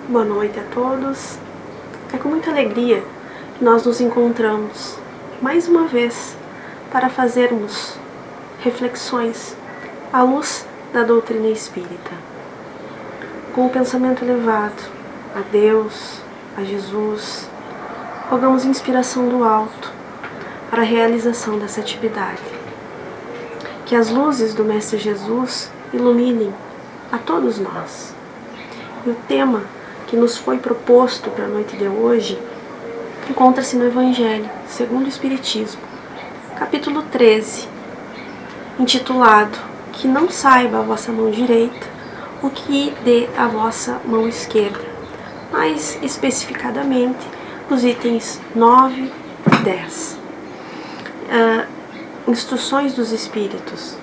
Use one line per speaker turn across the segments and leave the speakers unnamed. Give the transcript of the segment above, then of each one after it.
Boa noite a todos. É com muita alegria que nós nos encontramos mais uma vez para fazermos reflexões à luz da doutrina espírita, com o pensamento elevado a Deus, a Jesus. Rogamos inspiração do alto para a realização dessa atividade. Que as luzes do Mestre Jesus iluminem a todos nós. E o tema que nos foi proposto para a noite de hoje encontra-se no Evangelho segundo o Espiritismo, capítulo 13, intitulado Que não saiba a vossa mão direita o que dê a vossa mão esquerda, mais especificadamente os itens 9 e 10. Instruções dos Espíritos,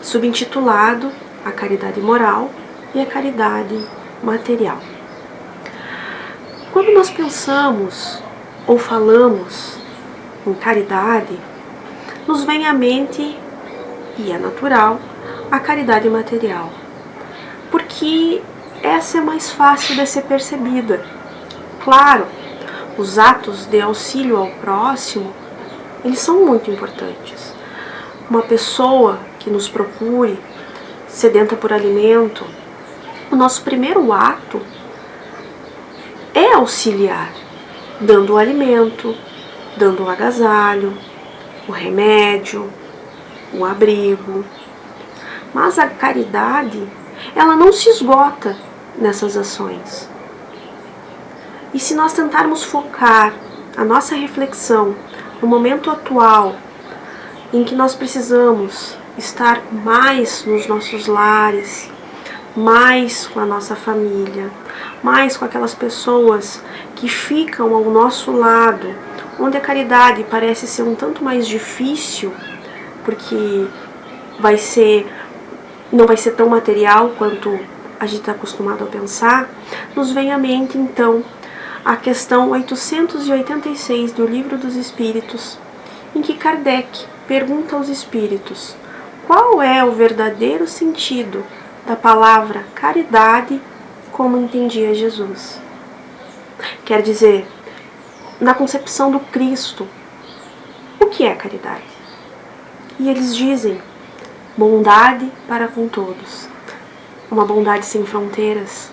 subintitulado A Caridade Moral e a Caridade Material. Quando nós pensamos ou falamos em caridade, nos vem à mente, e é natural, a caridade material, porque essa é mais fácil de ser percebida. Claro, os atos de auxílio ao próximo, eles são muito importantes. Uma pessoa que nos procure, sedenta por alimento, o nosso primeiro ato é auxiliar, dando o alimento, dando o agasalho, o remédio, o abrigo. Mas a caridade, ela não se esgota nessas ações. E se nós tentarmos focar a nossa reflexão no momento atual, em que nós precisamos estar mais nos nossos lares, mais com a nossa família, mais com aquelas pessoas que ficam ao nosso lado, onde a caridade parece ser um tanto mais difícil, porque não vai ser tão material quanto a gente está acostumado a pensar, nos vem à mente então a questão 886 do Livro dos Espíritos, em que Kardec pergunta aos espíritos qual é o verdadeiro sentido da palavra caridade como entendia Jesus. Quer dizer, na concepção do Cristo, o que é caridade? E eles dizem bondade para com todos, uma bondade sem fronteiras,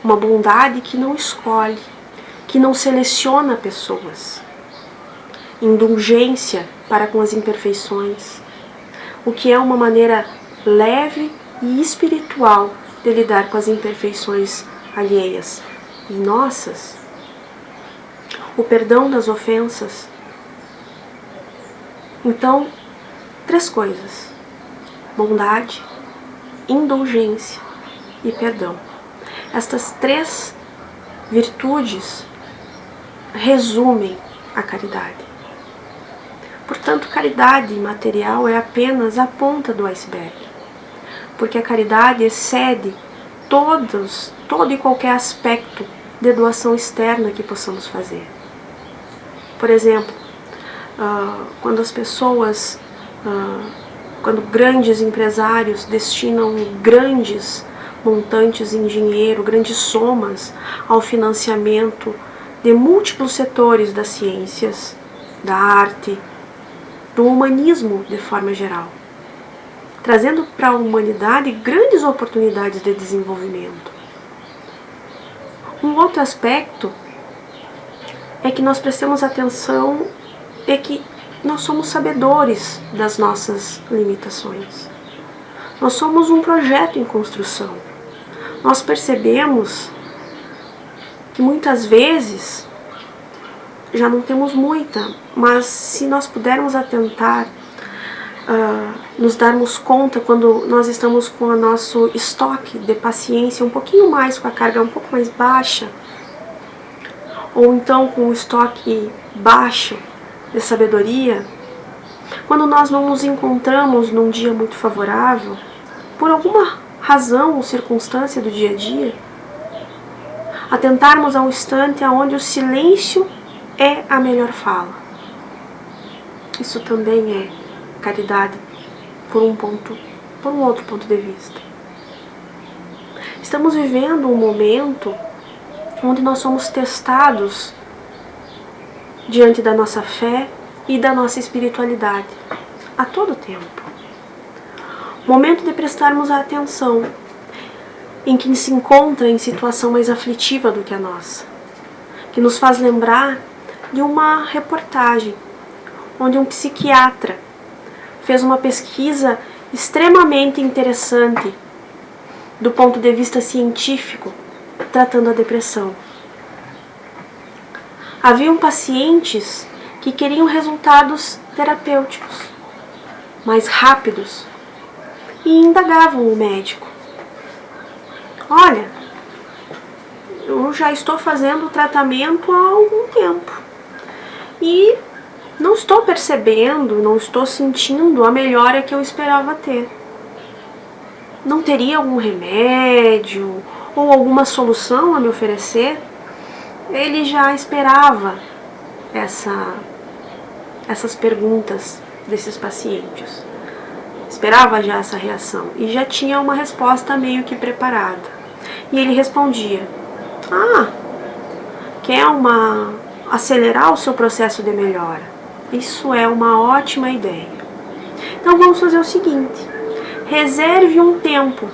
uma bondade que não escolhe, que não seleciona pessoas, indulgência para com as imperfeições, o que é uma maneira leve e espiritual de lidar com as imperfeições alheias e nossas, o perdão das ofensas. Então, 3 coisas: bondade, indulgência e perdão. Estas 3 virtudes resumem a caridade. Portanto, caridade material é apenas a ponta do iceberg, porque a caridade excede todo e qualquer aspecto de doação externa que possamos fazer. Por exemplo, quando as pessoas, quando grandes empresários destinam grandes montantes em dinheiro, grandes somas ao financiamento de múltiplos setores das ciências, da arte, do humanismo de forma geral, trazendo para a humanidade grandes oportunidades de desenvolvimento. Um outro aspecto é que nós prestemos atenção e que nós somos sabedores das nossas limitações. Nós somos um projeto em construção. Nós percebemos que muitas vezes já não temos muita, mas se nós pudermos atentar, nos darmos conta quando nós estamos com o nosso estoque de paciência um pouquinho mais, com a carga um pouco mais baixa, ou então com o estoque baixo de sabedoria, quando nós não nos encontramos num dia muito favorável, por alguma razão ou circunstância do dia a dia, atentarmos a um instante onde o silêncio é a melhor fala. Isso também é caridade por um outro ponto de vista. Estamos vivendo um momento onde nós somos testados diante da nossa fé e da nossa espiritualidade, a todo tempo. Momento de prestarmos atenção em quem se encontra em situação mais aflitiva do que a nossa, que nos faz lembrar de uma reportagem onde um psiquiatra fez uma pesquisa extremamente interessante do ponto de vista científico, tratando a depressão. Haviam pacientes que queriam resultados terapêuticos mais rápidos e indagavam o médico: olha, eu já estou fazendo o tratamento há algum tempo e não estou percebendo, não estou sentindo a melhora que eu esperava ter. Não teria algum remédio ou alguma solução a me oferecer? Ele já esperava essas perguntas desses pacientes. Esperava já essa reação e já tinha uma resposta meio que preparada. E ele respondia: quer acelerar o seu processo de melhora? Isso é uma ótima ideia. Então vamos fazer o seguinte: reserve um tempo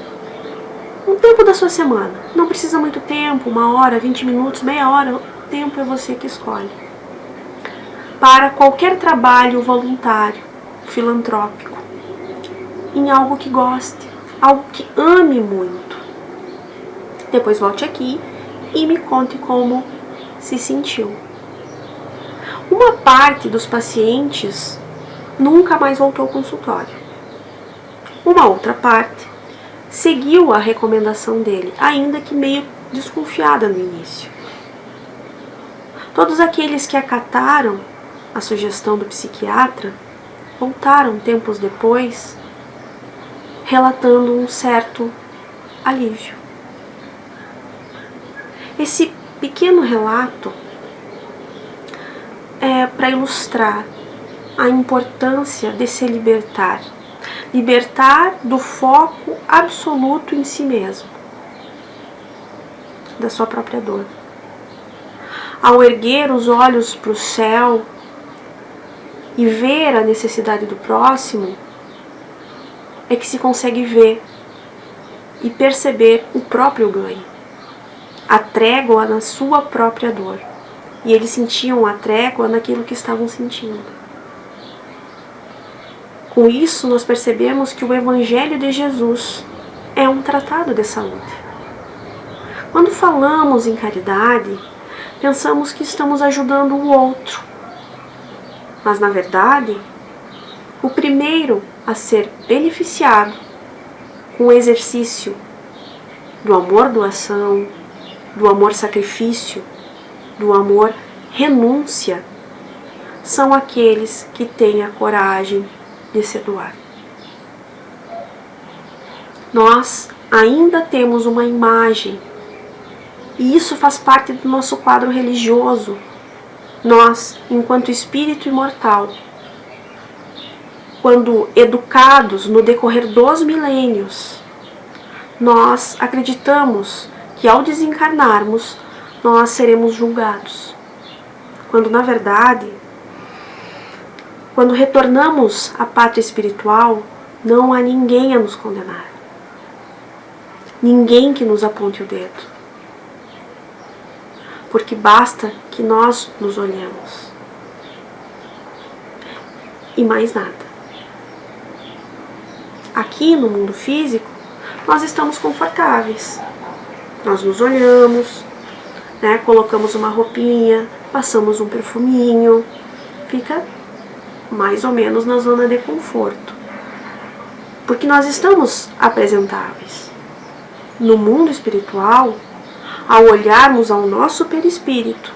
da sua semana. Não precisa muito tempo, 1 hora, 20 minutos, meia hora, o tempo é você que escolhe. Para qualquer trabalho voluntário, filantrópico, em algo que goste, algo que ame muito. Depois volte aqui e me conte como se sentiu. Uma parte dos pacientes nunca mais voltou ao consultório. Uma outra parte seguiu a recomendação dele, ainda que meio desconfiada no início. Todos aqueles que acataram a sugestão do psiquiatra voltaram tempos depois, relatando um certo alívio. Esse pequeno relato é para ilustrar a importância de se libertar do foco absoluto em si mesmo, da sua própria dor. Ao erguer os olhos para o céu e ver a necessidade do próximo, é que se consegue ver e perceber o próprio ganho, a trégua na sua própria dor. E eles sentiam a trégua naquilo que estavam sentindo. Com isso, nós percebemos que o Evangelho de Jesus é um tratado de saúde. Quando falamos em caridade, pensamos que estamos ajudando o outro. Mas, na verdade, o primeiro a ser beneficiado com o exercício do amor-doação, do amor-sacrifício, do amor-renúncia, são aqueles que têm a coragem de se doar. Nós ainda temos uma imagem, e isso faz parte do nosso quadro religioso. Nós, enquanto espírito imortal, quando educados no decorrer dos milênios, nós acreditamos que ao desencarnarmos, nós seremos julgados. Quando, na verdade, quando retornamos à pátria espiritual, não há ninguém a nos condenar. Ninguém que nos aponte o dedo. Porque basta que nós nos olhemos. E mais nada. Aqui no mundo físico, nós estamos confortáveis. Nós nos olhamos, colocamos uma roupinha, passamos um perfuminho, fica mais ou menos na zona de conforto. Porque nós estamos apresentáveis. No mundo espiritual, ao olharmos ao nosso perispírito,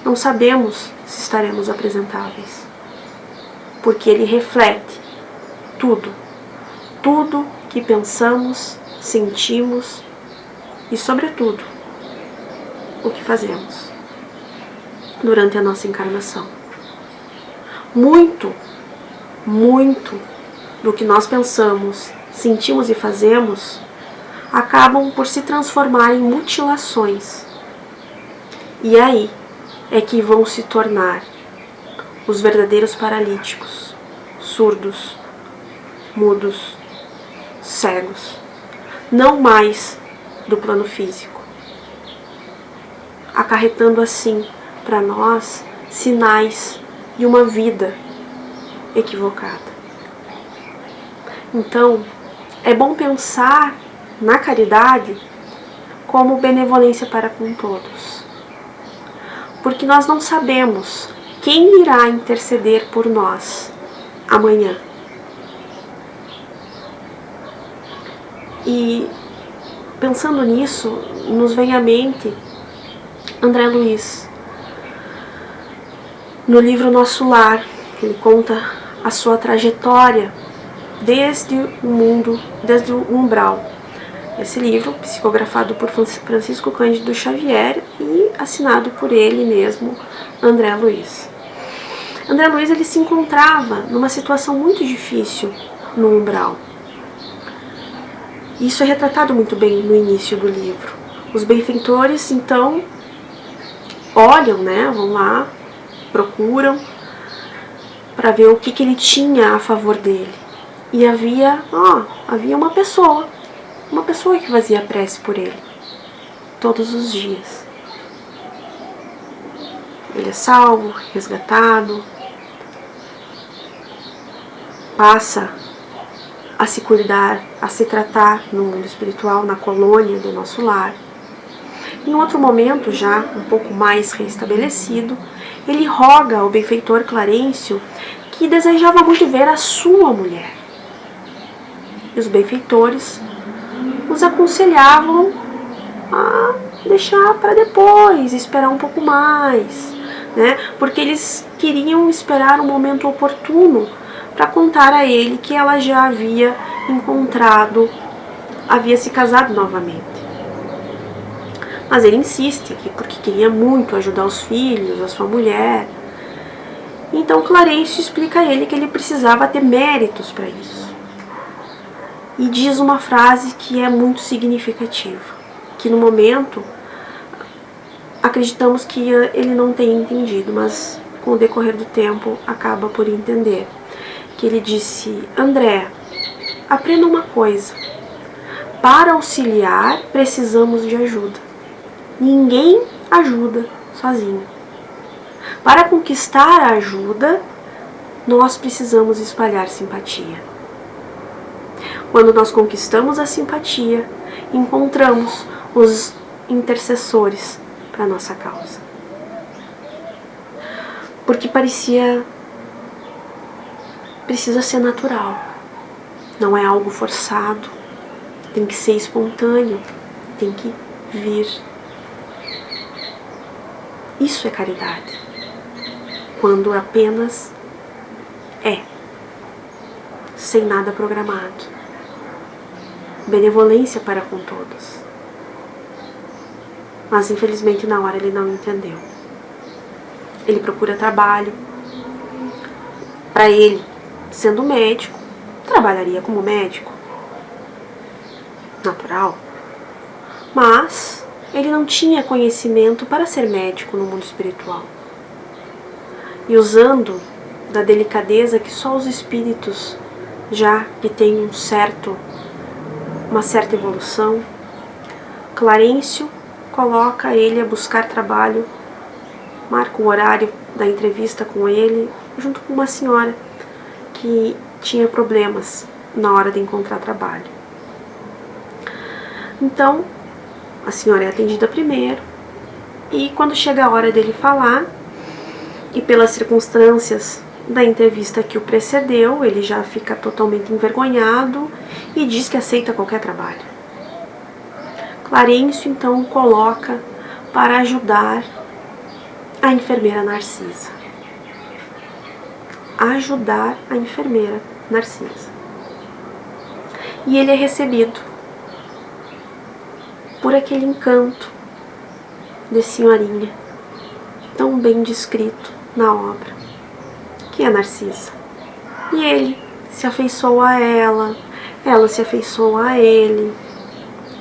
não sabemos se estaremos apresentáveis. Porque ele reflete tudo que pensamos, sentimos e, sobretudo, o que fazemos durante a nossa encarnação. Muito do que nós pensamos, sentimos e fazemos acabam por se transformar em mutilações. E aí é que vão se tornar os verdadeiros paralíticos, surdos, mudos, cegos, não mais do plano físico, acarretando assim para nós sinais de uma vida equivocada. Então, é bom pensar na caridade como benevolência para com todos, porque nós não sabemos quem irá interceder por nós amanhã. E pensando nisso, nos vem à mente André Luiz, no livro Nosso Lar. Ele conta a sua trajetória desde o umbral. Esse livro, psicografado por Francisco Cândido Xavier e assinado por ele mesmo, André Luiz. André Luiz ele se encontrava numa situação muito difícil no umbral. Isso é retratado muito bem no início do livro. Os benfeitores, então, olham, vão lá, procuram, para ver o que ele tinha a favor dele. E havia uma pessoa que fazia prece por ele, todos os dias. Ele é salvo, resgatado, passa a se cuidar, a se tratar no mundo espiritual, na colônia do Nosso Lar. Em outro momento, já um pouco mais restabelecido, ele roga ao benfeitor Clarencio que desejava muito ver a sua mulher. E os benfeitores os aconselhavam a deixar para depois, esperar um pouco mais, porque eles queriam esperar um momento oportuno para contar a ele que ela já havia se casado novamente. Mas ele insiste porque queria muito ajudar os filhos, a sua mulher. Então Clarencio explica a ele que ele precisava ter méritos para isso. E diz uma frase que é muito significativa, que no momento acreditamos que ele não tenha entendido, mas com o decorrer do tempo acaba por entender. Que ele disse: André, aprenda uma coisa, para auxiliar precisamos de ajuda. Ninguém ajuda sozinho. Para conquistar a ajuda, nós precisamos espalhar simpatia. Quando nós conquistamos a simpatia, encontramos os intercessores para a nossa causa. Porque precisa ser natural, não é algo forçado, tem que ser espontâneo, tem que vir. Isso é caridade, quando apenas é, sem nada programado. Benevolência para com todos. Mas infelizmente na hora ele não entendeu. Ele procura trabalho. Para ele, sendo médico, trabalharia como médico. Natural. Mas ele não tinha conhecimento para ser médico no mundo espiritual. E usando da delicadeza que só os espíritos, já que têm uma certa evolução, Clarencio coloca ele a buscar trabalho, marca o horário da entrevista com ele, junto com uma senhora que tinha problemas na hora de encontrar trabalho. Então, a senhora é atendida primeiro, e quando chega a hora dele falar, e pelas circunstâncias da entrevista que o precedeu, ele já fica totalmente envergonhado e diz que aceita qualquer trabalho. Clarencio então coloca para ajudar a enfermeira Narcisa. Ajudar a enfermeira Narcisa. E ele é recebido por aquele encanto de senhorinha, tão bem descrito na obra, que é Narcisa. E ele se afeiçoa a ela se afeiçoa a ele,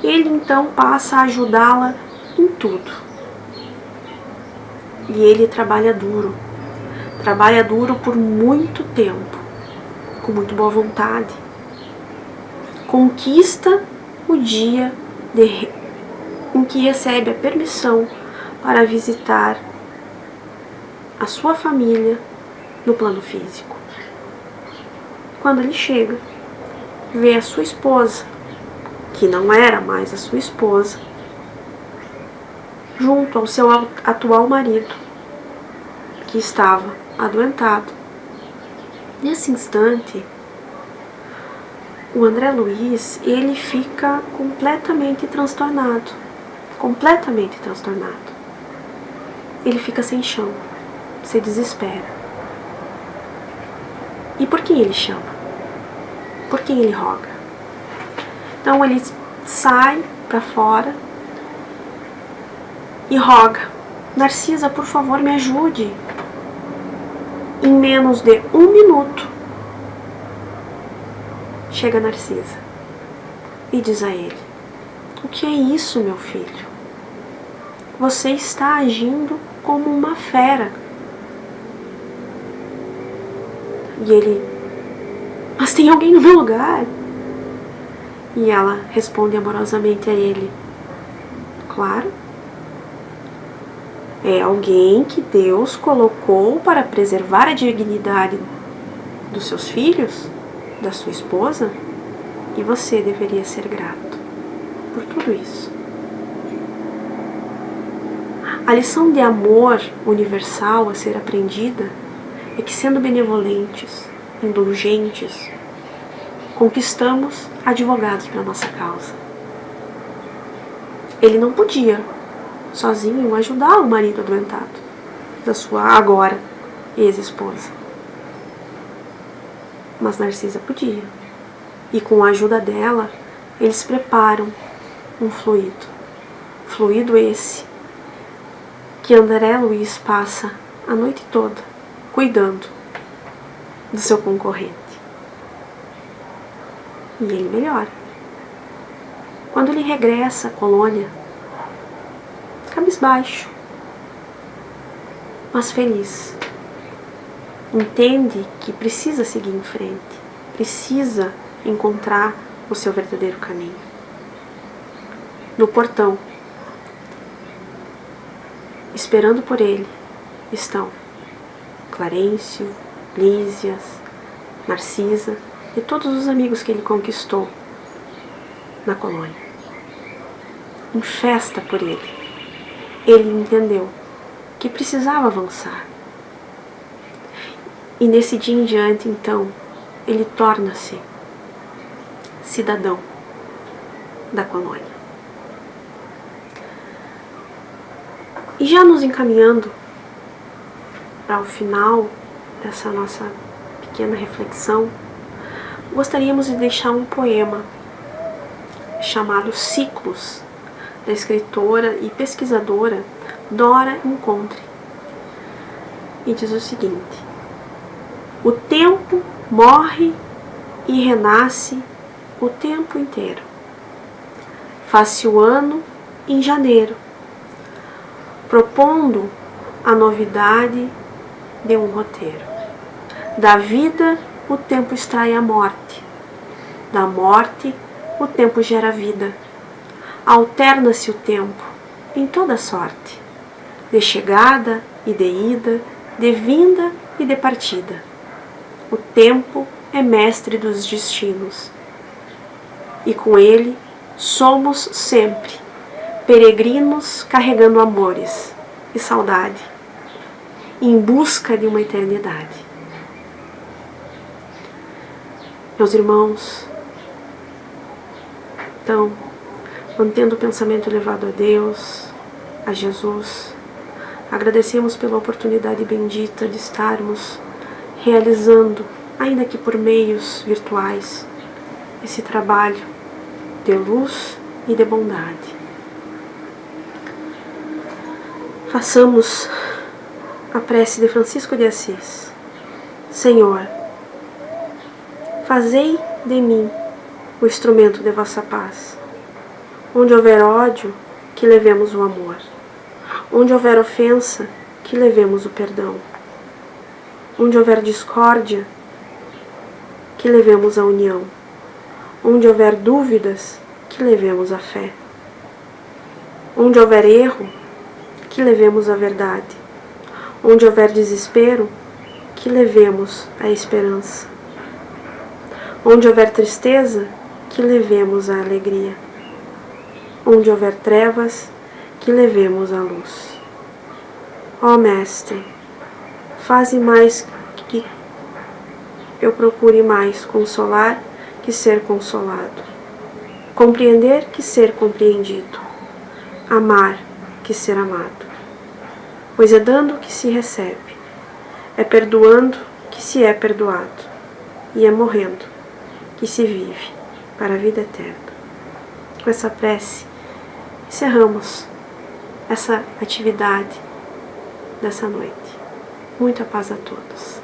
Ele então passa a ajudá-la em tudo. E ele trabalha duro por muito tempo, com muito boa vontade. Conquista o dia em que recebe a permissão para visitar a sua família no plano físico. Quando ele chega, vê a sua esposa, que não era mais a sua esposa, junto ao seu atual marido, que estava adoentado. Nesse instante, o André Luiz, ele fica completamente transtornado. Ele fica sem chão, se desespera. E por quem ele chama? Por quem ele roga? Então ele sai para fora e roga: Narcisa, por favor, me ajude. Em menos de 1 minuto, chega Narcisa e diz a ele: o que é isso, meu filho? Você está agindo como uma fera. E ele: mas tem alguém no meu lugar? E ela responde amorosamente a ele: claro, é alguém que Deus colocou para preservar a dignidade dos seus filhos, da sua esposa, e você deveria ser grato por tudo isso. A lição de amor universal a ser aprendida é que, sendo benevolentes, indulgentes, conquistamos advogados para a nossa causa. Ele não podia, sozinho, ajudar o marido adoentado da sua agora ex-esposa. Mas Narcisa podia. E com a ajuda dela, eles preparam um fluido. Fluido esse que André Luiz passa a noite toda cuidando do seu concorrente. E ele melhora. Quando ele regressa à colônia, cabisbaixo, mas feliz, entende que precisa seguir em frente, precisa encontrar o seu verdadeiro caminho. No portão, esperando por ele, estão Clarencio, Lísias, Narcisa e todos os amigos que ele conquistou na colônia. Em festa por ele. Ele entendeu que precisava avançar. E nesse dia em diante, então, ele torna-se cidadão da colônia. E já nos encaminhando para o final dessa nossa pequena reflexão, gostaríamos de deixar um poema chamado Ciclos, da escritora e pesquisadora Dora Encontre. E diz o seguinte: o tempo morre e renasce o tempo inteiro. Faz-se o ano em janeiro, propondo a novidade de um roteiro. Da vida, o tempo extrai a morte. Da morte, o tempo gera vida. Alterna-se o tempo em toda sorte, de chegada e de ida, de vinda e de partida. O tempo é mestre dos destinos, e com ele somos sempre peregrinos carregando amores e saudade, em busca de uma eternidade. Meus irmãos, então, mantendo o pensamento elevado a Deus, a Jesus, agradecemos pela oportunidade bendita de estarmos realizando, ainda que por meios virtuais, esse trabalho de luz e de bondade. Façamos a prece de Francisco de Assis. Senhor, fazei de mim o instrumento de vossa paz. Onde houver ódio, que levemos o amor. Onde houver ofensa, que levemos o perdão. Onde houver discórdia, que levemos a união. Onde houver dúvidas, que levemos a fé. Onde houver erro, que levemos a verdade. Onde houver desespero, que levemos a esperança. Onde houver tristeza, que levemos a alegria. Onde houver trevas, que levemos a luz. Ó Mestre, faze mais que eu procure mais consolar que ser consolado, compreender que ser compreendido, amar que ser amado. Pois é dando que se recebe, é perdoando que se é perdoado, e é morrendo que se vive para a vida eterna. Com essa prece, encerramos essa atividade dessa noite. Muita paz a todos.